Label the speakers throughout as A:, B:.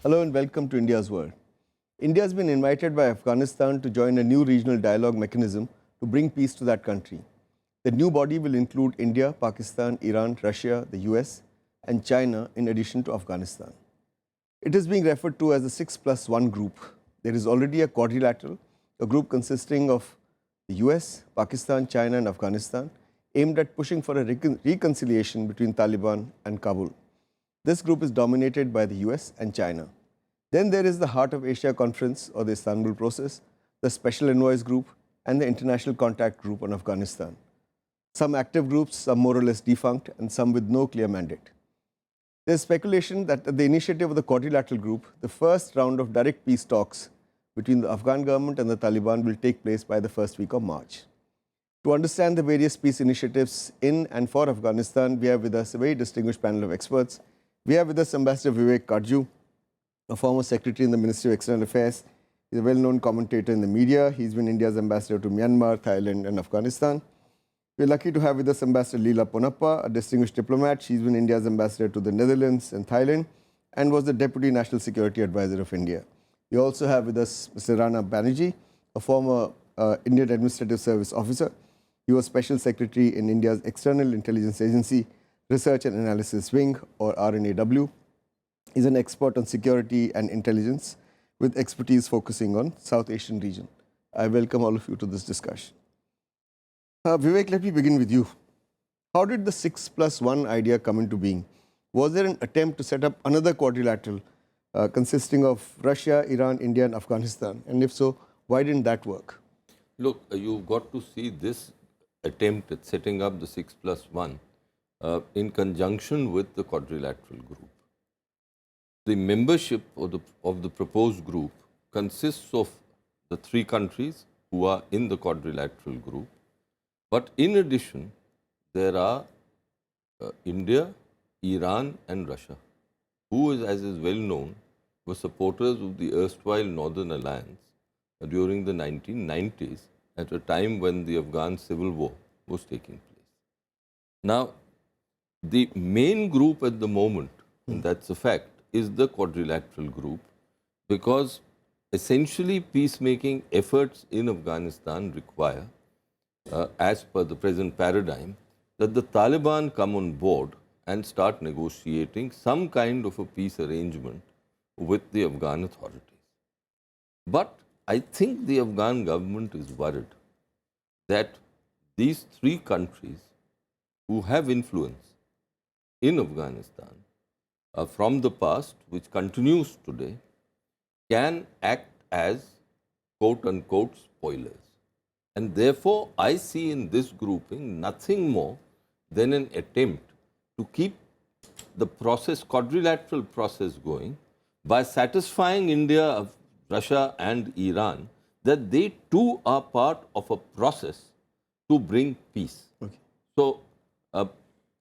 A: Hello and welcome to India's World. India has been invited by Afghanistan to join a new regional dialogue mechanism to bring peace to that country. The new body will include India, Pakistan, Iran, Russia, the US, and China in addition to Afghanistan. It is being referred to as the 6+1 group. There is already a quadrilateral, a group consisting of the US, Pakistan, China, and Afghanistan, aimed at pushing for a reconciliation between Taliban and Kabul. This group is dominated by the US and China. Then there is the Heart of Asia Conference or the Istanbul Process, the Special Envoys Group, and the International Contact Group on Afghanistan. Some active groups, some more or less defunct, and some with no clear mandate. There is speculation that at the initiative of the quadrilateral group, the first round of direct peace talks between the Afghan government and the Taliban will take place by the first week of March. To understand the various peace initiatives in and for Afghanistan, we have with us a very distinguished panel of experts. We have with us Ambassador Vivek Katju, a former secretary in the Ministry of External Affairs. He's a well-known commentator in the media. He's been India's ambassador to Myanmar, Thailand, and Afghanistan. We're lucky to have with us Ambassador Leela, Ponappa, a distinguished diplomat. She's been India's ambassador to the Netherlands and Thailand and was the Deputy National Security Advisor of India. We also have with us Mr. Rana, Banerjee, a former Indian Administrative Service officer. He was Special Secretary in India's External Intelligence Agency, Research and Analysis Wing, or RNAW. He's an expert on security and intelligence with expertise focusing on South Asian region. I welcome all of you to this discussion. Vivek, let me begin with you. How did the 6+1 idea come into being? Was there an attempt to set up another quadrilateral consisting of Russia, Iran, India, and Afghanistan? And if so, why didn't that work?
B: Look, you've got to see this attempt at setting up the 6+1 in conjunction with the quadrilateral group. The membership of the proposed group consists of the three countries who are in the quadrilateral group. But in addition, there are India, Iran, and Russia, who, as is well known, were supporters of the erstwhile Northern Alliance during the 1990s, at a time when the Afghan civil war was taking place. Now, the main group at the moment, and that's a fact, is the quadrilateral group, because essentially peacemaking efforts in Afghanistan require, as per the present paradigm, that the Taliban come on board and start negotiating some kind of a peace arrangement with the Afghan authorities. But I think the Afghan government is worried that these three countries who have influence in Afghanistan from the past, which continues today, can act as quote-unquote spoilers. And therefore, I see in this grouping nothing more than an attempt to keep the process, quadrilateral process going by satisfying India, Russia and Iran that they too are part of a process to bring peace.
A: Okay.
B: So,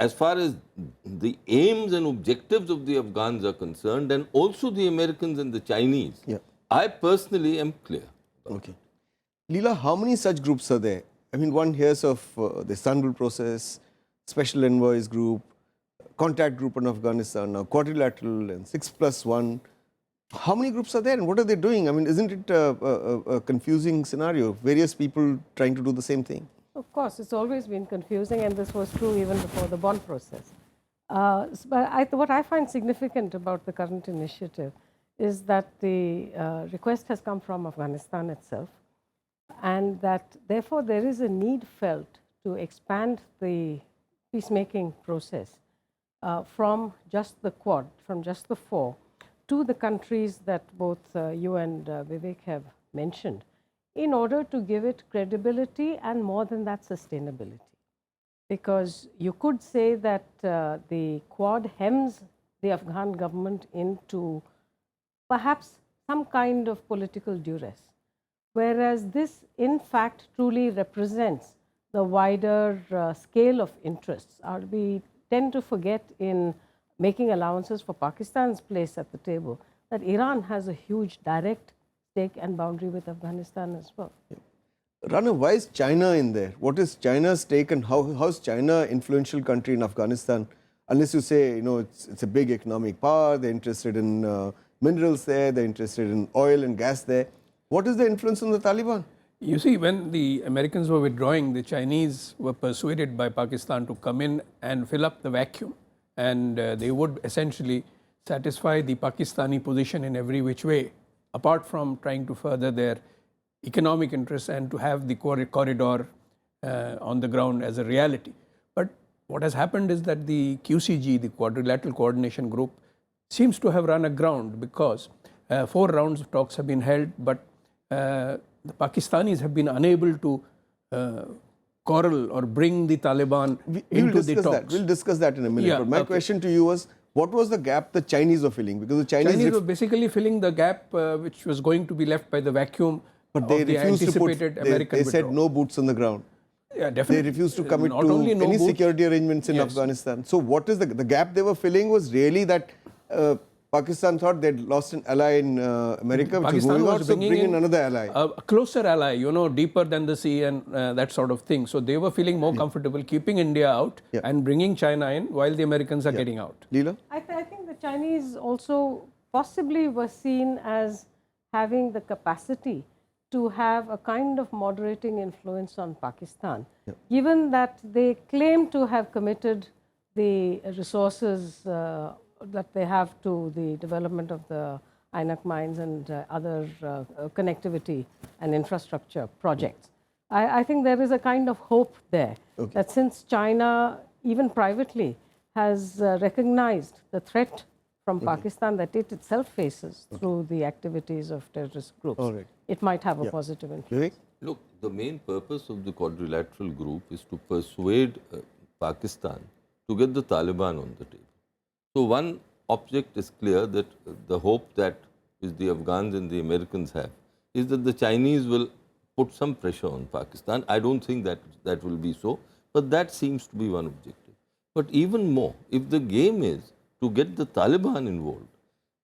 B: as far as the aims and objectives of the Afghans are concerned, and also the Americans and the Chinese, I personally am clear.
A: Okay. Leela, how many such groups are there? I mean, one hears of the Istanbul Process, Special Envoys Group, Contact Group on Afghanistan, now quadrilateral and 6+1. How many groups are there and what are they doing? I mean, isn't it a confusing scenario? Various people trying to do the same thing.
C: Of course, it's always been confusing, and this was true even before the Bonn process. But what I find significant about the current initiative is that the request has come from Afghanistan itself, and that therefore there is a need felt to expand the peacemaking process from just the Quad, from just the four, to the countries that both you and Vivek have mentioned, in order to give it credibility and, more than that, sustainability. Because you could say that the Quad hems the Afghan government into perhaps some kind of political duress, whereas this in fact truly represents the wider scale of interests. We tend to forget, in making allowances for Pakistan's place at the table, that Iran has a huge direct stake and boundary with Afghanistan as well.
A: Rana, why is China in there? What is China's take, and how is China influential country in Afghanistan? Unless you say, it's a big economic power, they're interested in minerals there, they're interested in oil and gas there. What is the influence on the Taliban?
D: You see, when the Americans were withdrawing, the Chinese were persuaded by Pakistan to come in and fill up the vacuum. And they would essentially satisfy the Pakistani position in every which way, apart from trying to further their economic interests and to have the corridor on the ground as a reality. But what has happened is that the QCG, the Quadrilateral Coordination Group, seems to have run aground because 4 rounds of talks have been held, but the Pakistanis have been unable to corral or bring the Taliban into the talks.
A: We'll discuss that in a minute.
D: Yeah,
A: but my question to you was, what was the gap the Chinese were filling? Because the
D: Chinese were basically filling the gap which was going to be left by the vacuum
A: but they
D: of the
A: refused to put,
D: anticipated American
A: they said
D: withdrawal.
A: no boots on the ground.
D: Yeah, definitely.
A: They refused to commit
D: Not
A: to
D: only no
A: any
D: boots,
A: security arrangements in
D: yes.
A: Afghanistan. So what is the gap they were filling was really that Pakistan thought they'd lost an ally in America, which
D: Pakistan
A: was moving
D: was
A: out, so
D: bringing
A: bring in
D: in
A: another ally.
D: a closer ally, deeper than the sea and that sort of thing. So they were feeling more comfortable keeping India out and bringing China in while the Americans are getting out.
A: Leela?
C: I think the Chinese also possibly were seen as having the capacity to have a kind of moderating influence on Pakistan, given that they claim to have committed the resources that they have to the development of the INAC mines and other connectivity and infrastructure projects. I think there is a kind of hope there that since China, even privately, has recognized the threat from Pakistan that it itself faces through the activities of terrorist groups, it might have a positive influence.
A: Vivek?
B: Look, the main purpose of the quadrilateral group is to persuade Pakistan to get the Taliban on the table. So one object is clear, that the hope that is the Afghans and the Americans have is that the Chinese will put some pressure on Pakistan. I don't think that will be so, but that seems to be one objective. But even more, if the game is to get the Taliban involved,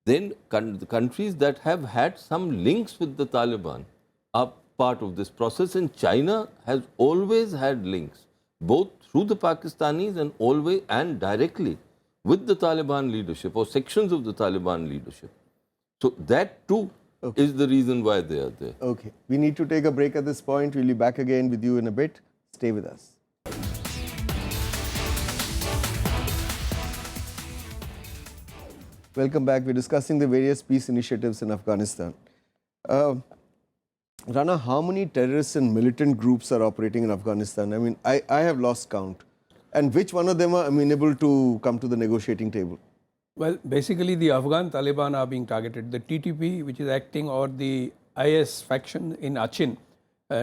B: then the countries that have had some links with the Taliban are part of this process, and China has always had links, both through the Pakistanis and always and directly with the Taliban leadership or sections of the Taliban leadership. So that too is the reason why they are there.
A: Okay. We need to take a break at this point. We'll be back again with you in a bit. Stay with us. Welcome back. We're discussing the various peace initiatives in Afghanistan. Rana, how many terrorists and militant groups are operating in Afghanistan? I mean, I have lost count. And which one of them are amenable to come to the negotiating table?
D: Well, basically the Afghan Taliban are being targeted. The TTP, which is acting, or the IS faction in Achin,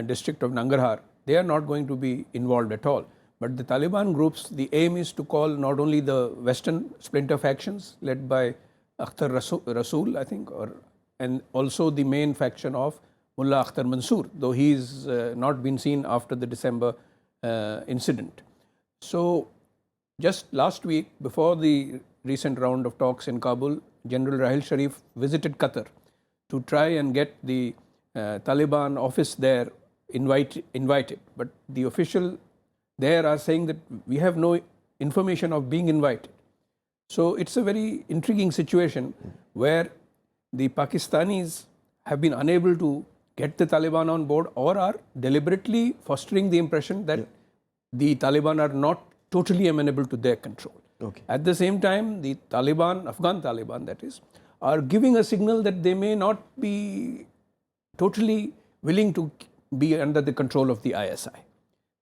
D: district of Nangarhar, they are not going to be involved at all. But the Taliban groups, the aim is to call not only the Western splinter factions led by Akhtar Rasool, I think, and also the main faction of Mullah Akhtar Mansoor, though he's not been seen after the December incident. So just last week, before the recent round of talks in Kabul, General Rahil Sharif visited Qatar to try and get the Taliban office there invited. But the official there are saying that we have no information of being invited. So it's a very intriguing situation where the Pakistanis have been unable to get the Taliban on board, or are deliberately fostering the impression that the Taliban are not totally amenable to their control. At the same time, the Taliban, Afghan Taliban that is, are giving a signal that they may not be totally willing to be under the control of the ISI.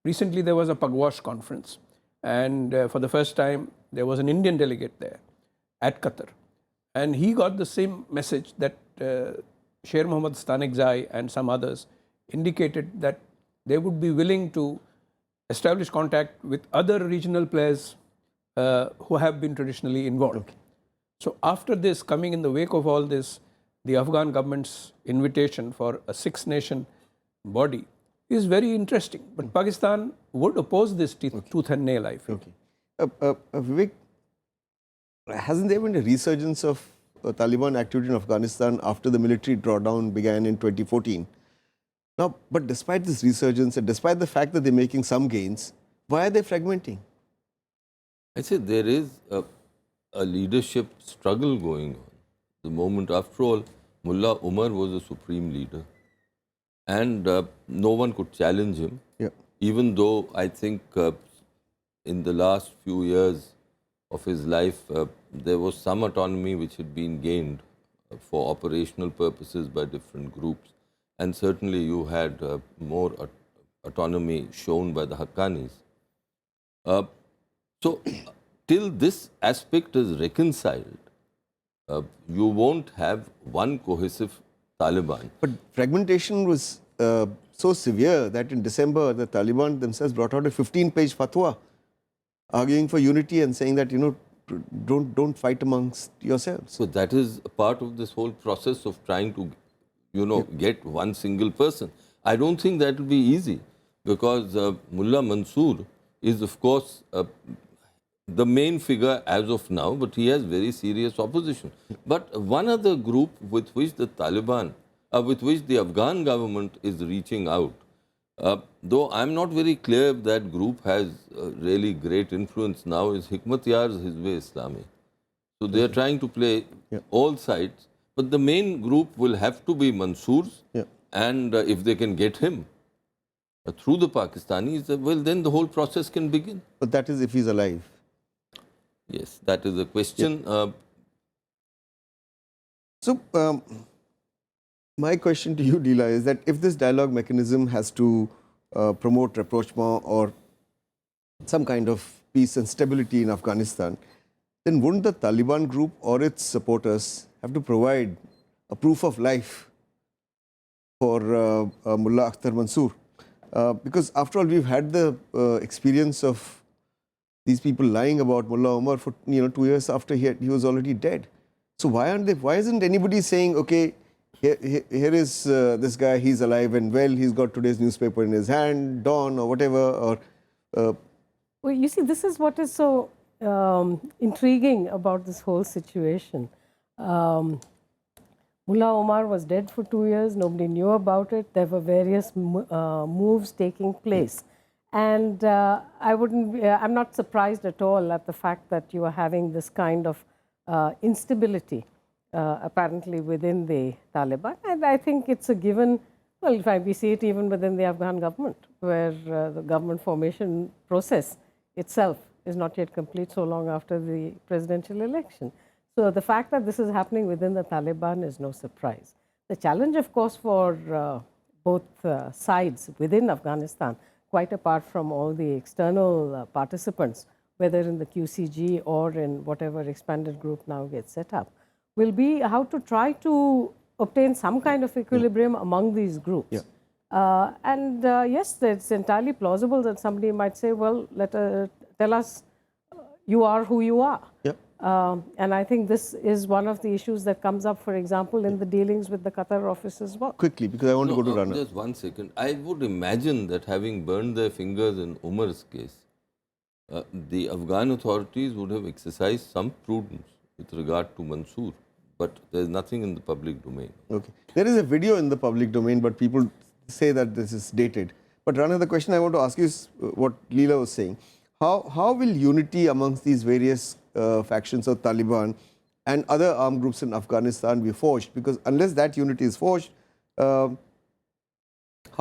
D: Recently there was a Pugwash conference, and for the first time there was an Indian delegate there at Qatar, and he got the same message that Sher Mohammad Stanikzai and some others indicated that they would be willing to establish contact with other regional players who have been traditionally involved. So after this, coming in the wake of all this, the Afghan government's invitation for a 6-nation body is very interesting. But Pakistan would oppose this tooth and nail, I feel.
A: Vivek, hasn't there been a resurgence of Taliban activity in Afghanistan after the military drawdown began in 2014? Now, but despite this resurgence and despite the fact that they're making some gains, why are they fragmenting?
B: I say there is a leadership struggle going on. the moment. After all, Mullah Umar was a supreme leader, and no one could challenge him.
A: Yeah.
B: Even though I think in the last few years of his life, there was some autonomy which had been gained for operational purposes by different groups, and certainly you had more autonomy shown by the Haqqanis. So, till this aspect is reconciled, you won't have one cohesive Taliban.
A: But fragmentation was so severe that in December, the Taliban themselves brought out a 15-page fatwa arguing for unity and saying that, don't fight amongst yourselves.
B: So that is a part of this whole process of trying to, get one single person. I don't think that will be easy, because Mullah Mansoor is, of course, the main figure as of now, but he has very serious opposition. But one other group with which the Taliban, with which the Afghan government is reaching out, though I'm not very clear if that group has really great influence now, is Hikmatyar's Hizb-e Islami. So they are trying to play all sides, but the main group will have to be Mansoor's, and if they can get him through the Pakistanis, well, then the whole process can begin.
A: But that is if he's alive.
B: Yes, that is the question.
A: So, my question to you, Leela, is that if this dialogue mechanism has to promote rapprochement or some kind of peace and stability in Afghanistan, then wouldn't the Taliban group or its supporters have to provide a proof of life for Mullah Akhtar Mansoor? Because after all, we've had the experience of these people lying about Mullah Omar for 2 years after he was already dead. So why isn't anybody saying, okay, here is this guy, he's alive and well, he's got today's newspaper in his hand, Dawn or whatever, or...
C: Well, you see, this is what is so intriguing about this whole situation. Mullah Omar was dead for 2 years, nobody knew about it, there were various moves taking place. And I'm not surprised at all at the fact that you are having this kind of instability apparently within the Taliban. And I think it's a given, well, we see it even within the Afghan government, where the government formation process itself is not yet complete so long after the presidential election. So the fact that this is happening within the Taliban is no surprise. The challenge, of course, for both sides within Afghanistan, quite apart from all the external participants, whether in the QCG or in whatever expanded group now gets set up, will be how to try to obtain some kind of equilibrium among these groups. Yes, it's entirely plausible that somebody might say, well, tell us you are who you are. And I think this is one of the issues that comes up, for example, in the dealings with the Qatar office as well.
A: Quickly, because I want to go to Rana.
B: Just 1 second. I would imagine that having burned their fingers in Umar's case, the Afghan authorities would have exercised some prudence with regard to Mansoor, but there is nothing in the public domain.
A: Okay. There is a video in the public domain, but people say that this is dated. But Rana, the question I want to ask you is what Leela was saying. How will unity amongst these various factions of Taliban and other armed groups in Afghanistan be forged? Because unless that unity is forged, how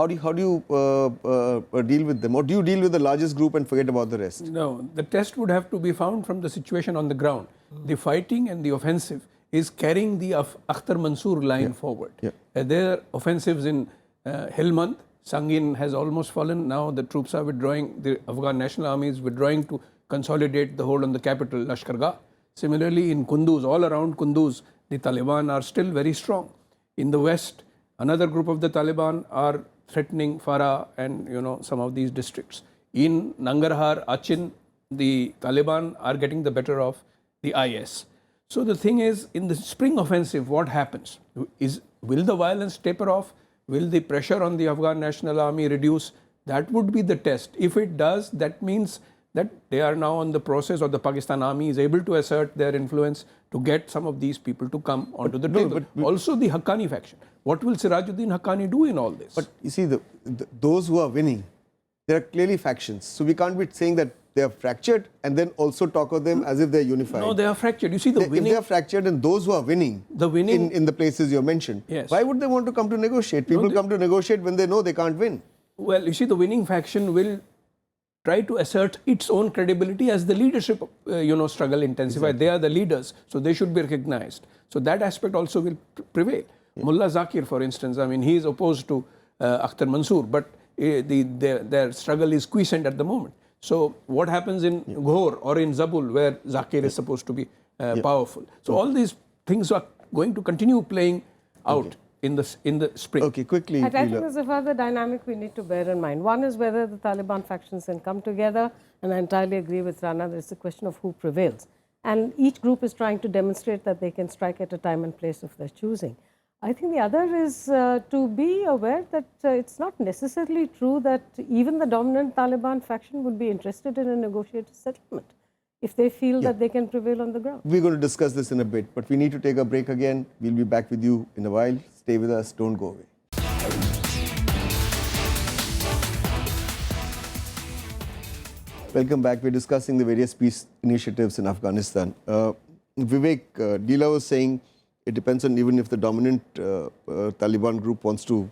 A: do you deal with them? Or do you deal with the largest group and forget about the rest?
D: No, the test would have to be found from the situation on the ground. The fighting and the offensive is carrying the Akhtar Mansoor line forward. There are offensives in Helmand. Sangin has almost fallen. Now the troops are withdrawing. The Afghan National Army is withdrawing to consolidate the hold on the capital, Lashkargah. Similarly, in Kunduz, all around Kunduz, the Taliban are still very strong. In the west, another group of the Taliban are threatening Farah and some of these districts. In Nangarhar, Achin, the Taliban are getting the better of the IS. So the thing is, in the spring offensive, what happens? Will the violence taper off? Will the pressure on the Afghan National Army reduce? That would be the test. If it does, that means that they are now on the process, or the Pakistan Army is able to assert their influence to get some of these people to come onto the table. Also the Haqqani faction. What will Sirajuddin Haqqani do in all this?
A: But you see, those who are winning, there are clearly factions. So we can't be saying that they are fractured and then also talk of them as if they're unified.
D: No, they are fractured. You see,
A: If they are fractured and those who are winning, in the places you mentioned,
D: Yes.
A: why would they want to come to negotiate? People come to negotiate when they know they can't win.
D: Well, you see, the winning faction will try to assert its own credibility as the leadership, struggle intensifies. Exactly. They are the leaders, so they should be recognized. So that aspect also will prevail. Yeah. Mullah Zakir, for instance, I mean, he is opposed to Akhtar Mansoor, but their struggle is quiescent at the moment. So what happens in Ghor or in Zabul, where Zakir is supposed to be powerful? So all these things are going to continue playing out in the spring.
A: Okay, quickly.
C: I think there's a further dynamic we need to bear in mind. One is whether the Taliban factions can come together, and I entirely agree with Rana. It's a question of who prevails. And each group is trying to demonstrate that they can strike at a time and place of their choosing. I think the other is to be aware that it's not necessarily true that even the dominant Taliban faction would be interested in a negotiated settlement if they feel that they can prevail on the ground.
A: We're going to discuss this in a bit, but we need to take a break again. We'll be back with you in a while. Stay with us. Don't go away. Welcome back. We're discussing the various peace initiatives in Afghanistan. Vivek, Leela was saying it depends on even if the dominant Taliban group wants to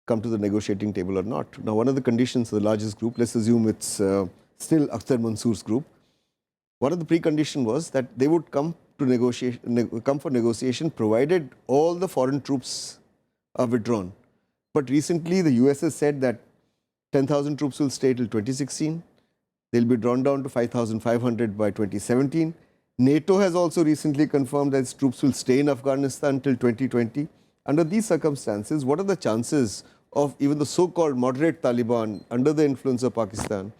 A: come to the negotiating table or not. Now, one of the conditions of the largest group, let's assume it's still Akhtar Mansoor's group, one of the precondition was that they would come to come for negotiation provided all the foreign troops are withdrawn. But recently the US has said that 10,000 troops will stay till 2016. They'll be drawn down to 5,500 by 2017. NATO has also recently confirmed that its troops will stay in Afghanistan till 2020. Under these circumstances, what are the chances of even the so-called moderate Taliban under the influence of Pakistan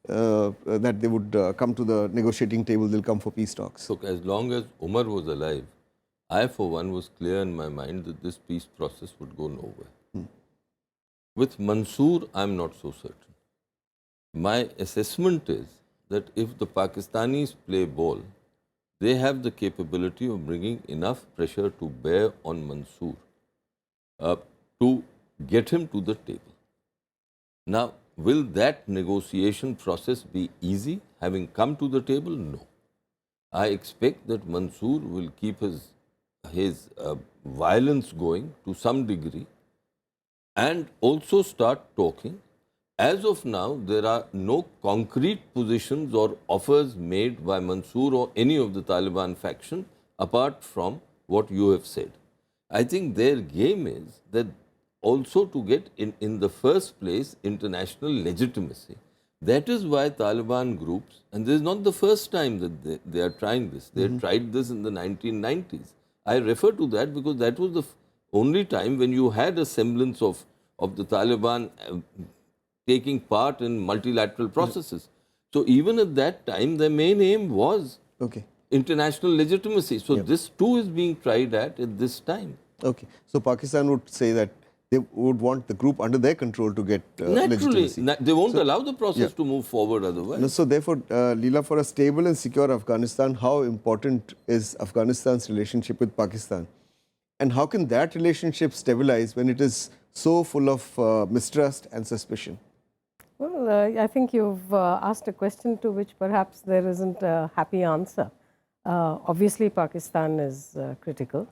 A: that they would come to the negotiating table, they'll come for peace talks?
B: Look, as long as Umar was alive, I for one was clear in my mind that this peace process would go nowhere. With Mansoor, I'm not so certain. My assessment is that if the Pakistanis play ball, they have the capability of bringing enough pressure to bear on Mansoor to get him to the table. Now, will that negotiation process be easy, having come to the table? No. I expect that Mansoor will keep his violence going to some degree and also start talking. As of now, there are no concrete positions or offers made by Mansoor or any of the Taliban faction apart from what you have said. I think their game is that also to get in the first place international legitimacy. That is why Taliban groups, and this is not the first time that they are trying this. They tried this in the 1990s. I refer to that because that was the only time when you had a semblance of the Taliban taking part in multilateral processes. So even at that time, the main aim was international legitimacy. So this too is being tried at this time.
A: Okay. So Pakistan would say that they would want the group under their control to get legitimacy.
B: They won't allow the process to move forward otherwise.
A: No, so therefore, Leela, for a stable and secure Afghanistan, how important is Afghanistan's relationship with Pakistan? And how can that relationship stabilize when it is so full of mistrust and suspicion?
C: Well, I think you've asked a question to which perhaps there isn't a happy answer. Obviously, Pakistan is critical.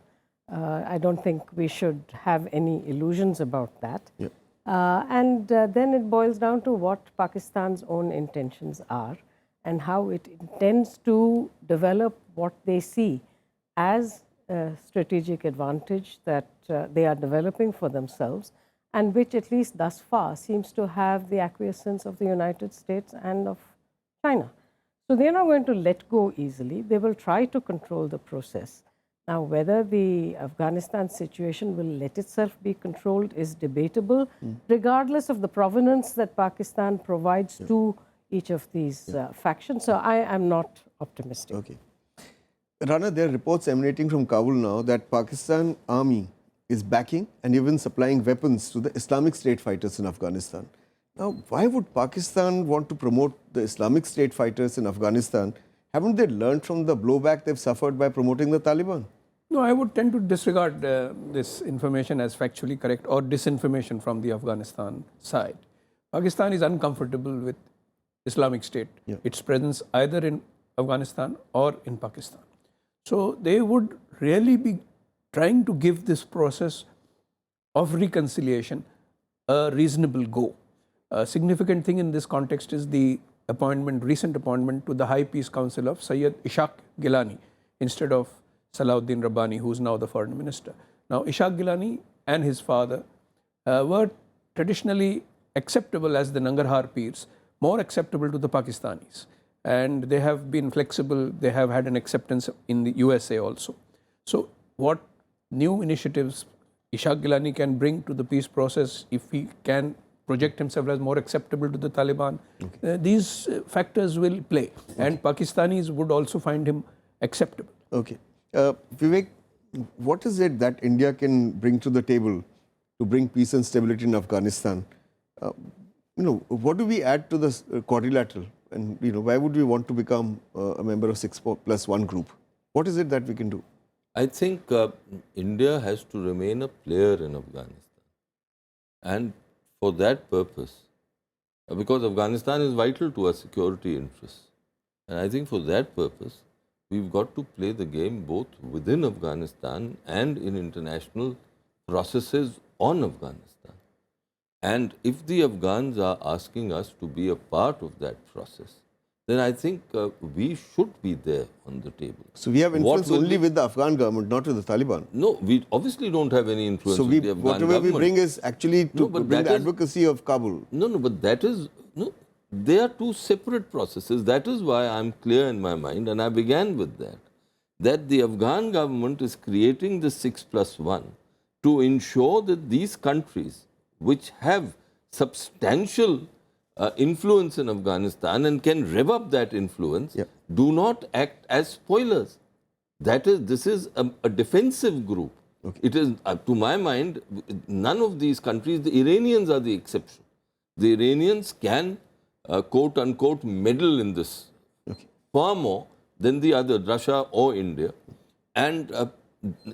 C: I don't think we should have any illusions about that.
A: Yeah.
C: And then it boils down to what Pakistan's own intentions are and how it intends to develop what they see as a strategic advantage that they are developing for themselves, and which at least thus far seems to have the acquiescence of the United States and of China. So they're not going to let go easily. They will try to control the process. Now, whether the Afghanistan situation will let itself be controlled is debatable, regardless of the provenance that Pakistan provides to each of these factions. So I am not optimistic.
A: Okay. Rana, there are reports emanating from Kabul now that Pakistan army is backing and even supplying weapons to the Islamic State fighters in Afghanistan. Now, why would Pakistan want to promote the Islamic State fighters in Afghanistan? Haven't they learned from the blowback they've suffered by promoting the Taliban?
D: No, I would tend to disregard this information as factually correct or disinformation from the Afghanistan side. Pakistan is uncomfortable with Islamic State,
A: Yeah.
D: its presence either in Afghanistan or in Pakistan. So they would really be trying to give this process of reconciliation a reasonable go. A significant thing in this context is the recent appointment to the High Peace Council of Syed Ishaq Gilani instead of Salahuddin Rabbani, who is now the foreign minister. Now, Ishaq Gilani and his father were traditionally acceptable as the Nangarhar peers, more acceptable to the Pakistanis. And they have been flexible, they have had an acceptance in the USA also. So, what new initiatives Ishaq Gilani can bring to the peace process if he can project himself as more acceptable to the Taliban, these factors will play. And Pakistanis would also find him acceptable.
A: Okay. Vivek, what is it that India can bring to the table to bring peace and stability in Afghanistan? What do we add to this quadrilateral? And why would we want to become a member of 6+1 group? What is it that we can do?
B: I think India has to remain a player in Afghanistan. And for that purpose, because Afghanistan is vital to our security interests, and I think for that purpose, we've got to play the game both within Afghanistan and in international processes on Afghanistan. And if the Afghans are asking us to be a part of that process, then I think we should be there on the table.
A: So we have influence only with the Afghan government, not with the Taliban.
B: No, we obviously don't have any influence with the Afghan
A: whatever
B: government.
A: we bring is actually to bring the advocacy of Kabul.
B: No, but that is, they are two separate processes. That is why I'm clear in my mind, and I began with that the Afghan government is creating the 6+1 to ensure that these countries, which have substantial influence in Afghanistan and can rev up that influence, do not act as spoilers. This is a defensive group.
A: Okay.
B: It is, to my mind, none of these countries, the Iranians are the exception. The Iranians can, quote unquote, meddle in this far more than the other, Russia or India. And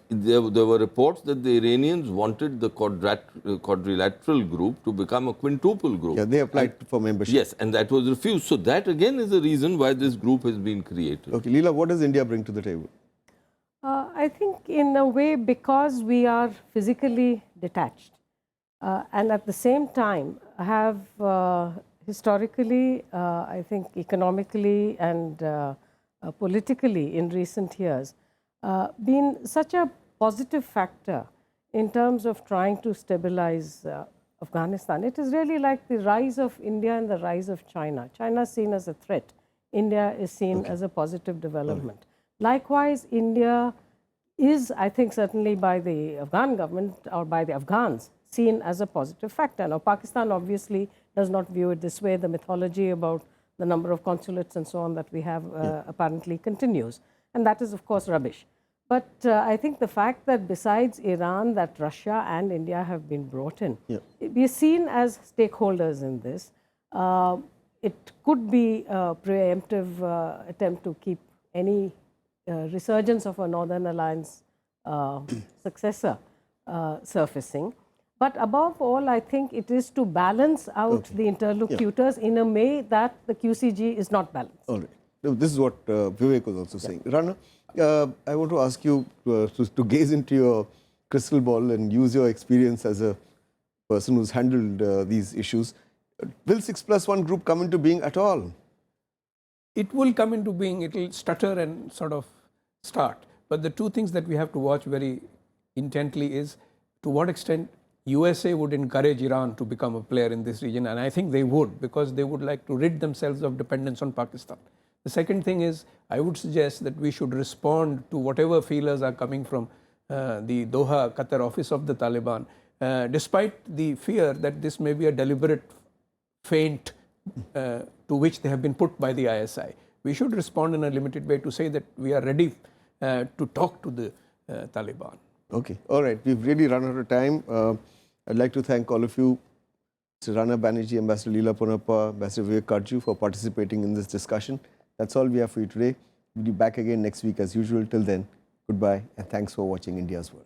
B: there were reports that the Iranians wanted the quadrilateral group to become a quintuple group.
A: Yeah, they applied for membership.
B: Yes, and that was refused. So that again is the reason why this group has been created.
A: Okay, Leela, what does India bring to the table?
C: I think in a way because we are physically detached and at the same time have historically, I think economically and politically in recent years, been such a positive factor in terms of trying to stabilize Afghanistan. It is really like the rise of India and the rise of China. China is seen as a threat. India is seen as a positive development. Likewise, India is, I think, certainly by the Afghan government or by the Afghans, seen as a positive factor. Now, Pakistan obviously does not view it this way. The mythology about the number of consulates and so on that we have apparently continues. And that is, of course, rubbish. But I think the fact that besides Iran, that Russia and India have been brought in, we are seen as stakeholders in this. It could be a preemptive attempt to keep any resurgence of a Northern Alliance successor surfacing. But above all, I think it is to balance out the interlocutors in a way that the QCG is not balanced.
A: All right. This is what Vivek was also saying. Rana, I want to ask you to gaze into your crystal ball and use your experience as a person who's handled these issues. Will 6+1 group come into being at all?
D: It will come into being, it will stutter and sort of start. But the two things that we have to watch very intently is to what extent USA would encourage Iran to become a player in this region, and I think they would, because they would like to rid themselves of dependence on Pakistan. The second thing is, I would suggest that we should respond to whatever feelers are coming from the Doha, Qatar office of the Taliban, despite the fear that this may be a deliberate feint to which they have been put by the ISI. We should respond in a limited way to say that we are ready to talk to the Taliban.
A: Okay, all right. We've really run out of time. I'd like to thank all of you, Mr. Rana, Banerjee, Ambassador Leela, Ponappa, Ambassador Vivek, Katju, for participating in this discussion. That's all we have for you today. We'll be back again next week as usual. Till then, goodbye and thanks for watching India's World.